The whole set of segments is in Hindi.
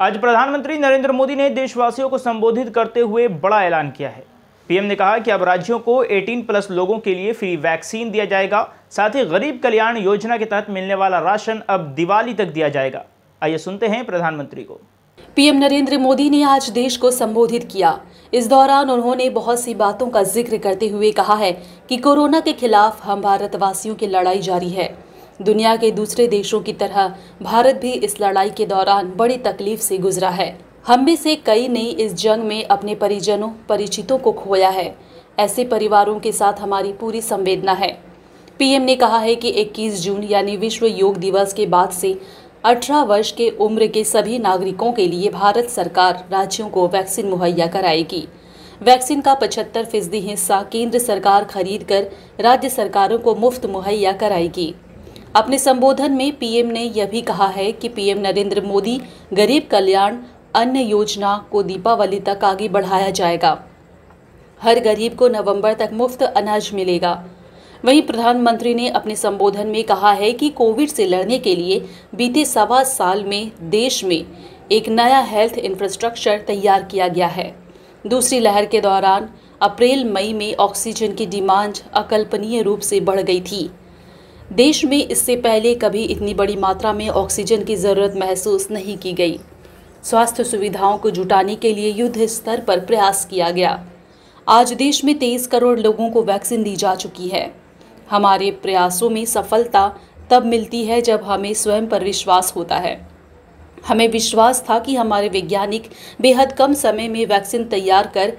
आज प्रधानमंत्री नरेंद्र मोदी ने देशवासियों को संबोधित करते हुए बड़ा ऐलान किया है। पीएम ने कहा कि अब राज्यों को 18+ लोगों के लिए फ्री वैक्सीन दिया जाएगा। साथ ही गरीब कल्याण योजना के तहत मिलने वाला राशन अब दिवाली तक दिया जाएगा। आइए सुनते हैं प्रधानमंत्री को। पीएम नरेंद्र मोदी ने आज देश को संबोधित किया। इस दौरान उन्होंने बहुत सी बातों का जिक्र करते हुए कहा है कि कोरोना के खिलाफ हम भारतवासियों की लड़ाई जारी है। दुनिया के दूसरे देशों की तरह भारत भी इस लड़ाई के दौरान बड़ी तकलीफ से गुजरा है। हम में से कई ने इस जंग में अपने परिजनों परिचितों को खोया है। ऐसे परिवारों के साथ हमारी पूरी संवेदना है। पीएम ने कहा है कि 21 जून यानी विश्व योग दिवस के बाद से 18 वर्ष के उम्र के सभी नागरिकों के लिए भारत सरकार राज्यों को वैक्सीन मुहैया कराएगी। वैक्सीन का 75% हिस्सा केंद्र सरकार खरीद कर राज्य सरकारों को मुफ्त मुहैया कराएगी। अपने संबोधन में पीएम ने यह भी कहा है कि पीएम नरेंद्र मोदी गरीब कल्याण अन्न योजना को दीपावली तक आगे बढ़ाया जाएगा। हर गरीब को नवंबर तक मुफ्त अनाज मिलेगा। वहीं प्रधानमंत्री ने अपने संबोधन में कहा है कि कोविड से लड़ने के लिए बीते 1.25 साल में देश में एक नया हेल्थ इंफ्रास्ट्रक्चर तैयार किया गया है। दूसरी लहर के दौरान अप्रैल मई में ऑक्सीजन की डिमांड अकल्पनीय रूप से बढ़ गई थी। देश में इससे पहले कभी इतनी बड़ी मात्रा में ऑक्सीजन की जरूरत महसूस नहीं की गई। स्वास्थ्य सुविधाओं को जुटाने के लिए युद्ध स्तर पर प्रयास किया गया। आज देश में 23 करोड़ लोगों को वैक्सीन दी जा चुकी है। हमारे प्रयासों में सफलता तब मिलती है जब हमें स्वयं पर विश्वास होता है। हमें विश्वास था कि हमारे वैज्ञानिक बेहद कम समय में वैक्सीन तैयार कर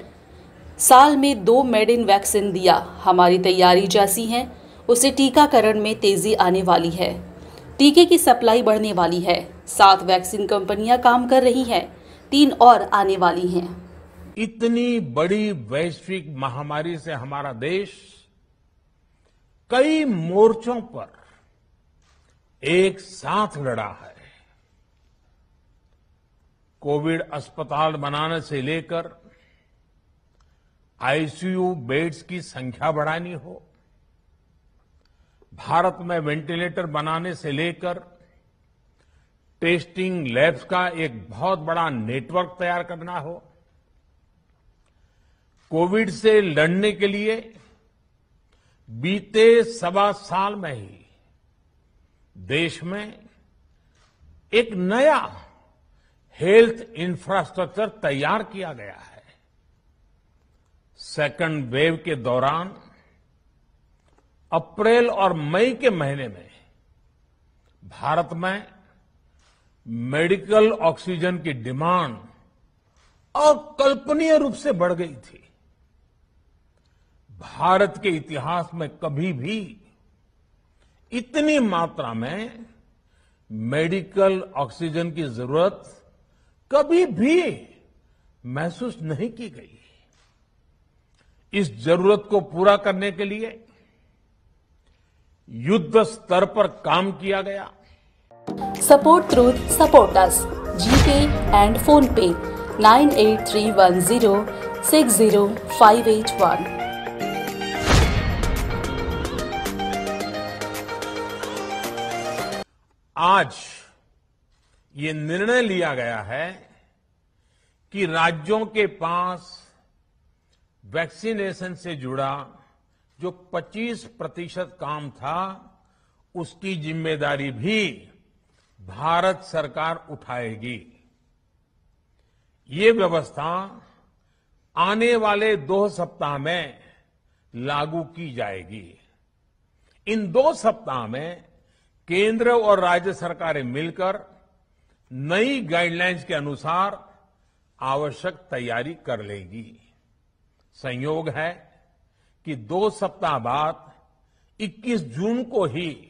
साल में 2 मेड इन वैक्सीन दिया। हमारी तैयारी जैसी है उससे टीकाकरण में तेजी आने वाली है। टीके की सप्लाई बढ़ने वाली है। 7 वैक्सीन कंपनियां काम कर रही हैं, 3 और आने वाली हैं। इतनी बड़ी वैश्विक महामारी से हमारा देश कई मोर्चों पर एक साथ लड़ा है। कोविड अस्पताल बनाने से लेकर आईसीयू बेड्स की संख्या बढ़ानी हो, भारत में वेंटिलेटर बनाने से लेकर टेस्टिंग लैब्स का एक बहुत बड़ा नेटवर्क तैयार करना हो, कोविड से लड़ने के लिए बीते 1.25 साल में ही देश में एक नया हेल्थ इंफ्रास्ट्रक्चर तैयार किया गया है। सेकंड वेव के दौरान अप्रैल और मई के महीने में भारत में मेडिकल ऑक्सीजन की डिमांड अकल्पनीय रूप से बढ़ गई थी। भारत के इतिहास में कभी भी इतनी मात्रा में मेडिकल ऑक्सीजन की जरूरत कभी भी महसूस नहीं की गई। इस जरूरत को पूरा करने के लिए युद्ध स्तर पर काम किया गया। Support through support us GPay and phone पे 9831060581। आज ये निर्णय लिया गया है कि राज्यों के पास वैक्सीनेशन से जुड़ा जो 25% काम था उसकी जिम्मेदारी भी भारत सरकार उठाएगी। ये व्यवस्था आने वाले 2 सप्ताह में लागू की जाएगी। इन 2 सप्ताह में केंद्र और राज्य सरकारें मिलकर नई गाइडलाइंस के अनुसार आवश्यक तैयारी कर लेंगी। संयोग है कि 2 सप्ताह बाद 21 जून को ही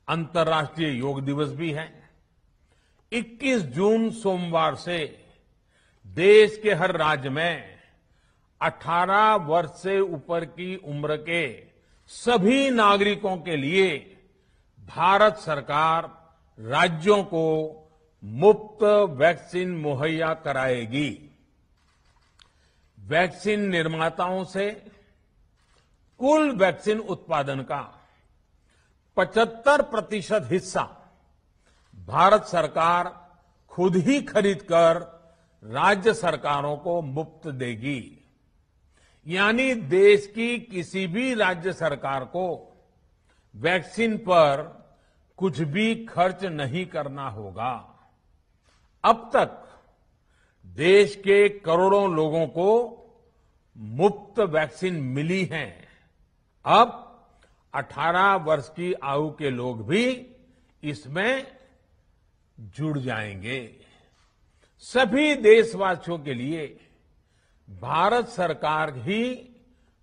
अंतर्राष्ट्रीय योग दिवस भी है। 21 जून सोमवार से देश के हर राज्य में 18 वर्ष से ऊपर की उम्र के सभी नागरिकों के लिए भारत सरकार राज्यों को मुफ्त वैक्सीन मुहैया कराएगी। वैक्सीन निर्माताओं से कुल वैक्सीन उत्पादन का 75% हिस्सा भारत सरकार खुद ही खरीदकर राज्य सरकारों को मुफ्त देगी। यानी देश की किसी भी राज्य सरकार को वैक्सीन पर कुछ भी खर्च नहीं करना होगा। अब तक देश के करोड़ों लोगों को मुफ्त वैक्सीन मिली है। अब 18 वर्ष की आयु के लोग भी इसमें जुड़ जाएंगे। सभी देशवासियों के लिए भारत सरकार ही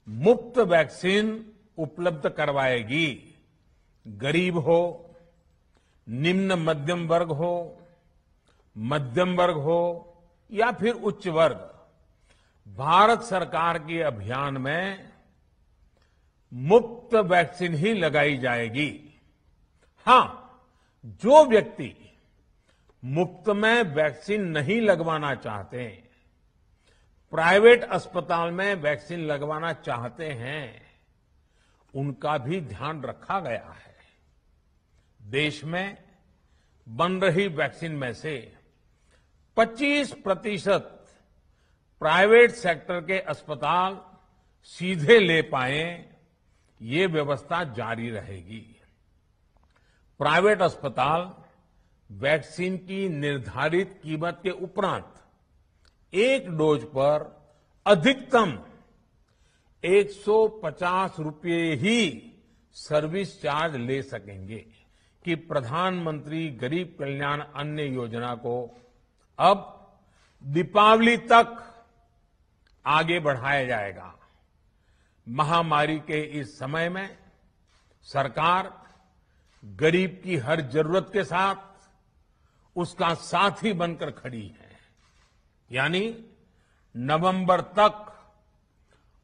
मुफ्त वैक्सीन उपलब्ध करवाएगी। गरीब हो, निम्न मध्यम वर्ग हो, मध्यम वर्ग हो या फिर उच्च वर्ग, भारत सरकार के अभियान में मुफ्त वैक्सीन ही लगाई जाएगी। हां, जो व्यक्ति मुफ्त में वैक्सीन नहीं लगवाना चाहते, प्राइवेट अस्पताल में वैक्सीन लगवाना चाहते हैं, उनका भी ध्यान रखा गया है। देश में बन रही वैक्सीन में से 25% प्राइवेट सेक्टर के अस्पताल सीधे ले पाए, ये व्यवस्था जारी रहेगी। प्राइवेट अस्पताल वैक्सीन की निर्धारित कीमत के उपरांत एक डोज पर अधिकतम 150 रुपये ही सर्विस चार्ज ले सकेंगे कि प्रधानमंत्री गरीब कल्याण अन्न योजना को अब दीपावली तक आगे बढ़ाया जाएगा। महामारी के इस समय में सरकार गरीब की हर जरूरत के साथ उसका साथी बनकर खड़ी है। यानी नवंबर तक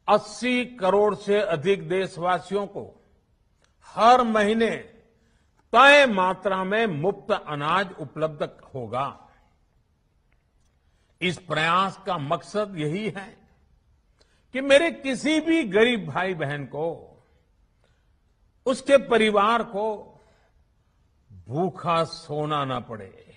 80 करोड़ से अधिक देशवासियों को हर महीने तय मात्रा में मुफ्त अनाज उपलब्ध होगा। इस प्रयास का मकसद यही है कि मेरे किसी भी गरीब भाई बहन को, उसके परिवार को भूखा सोना न पड़े।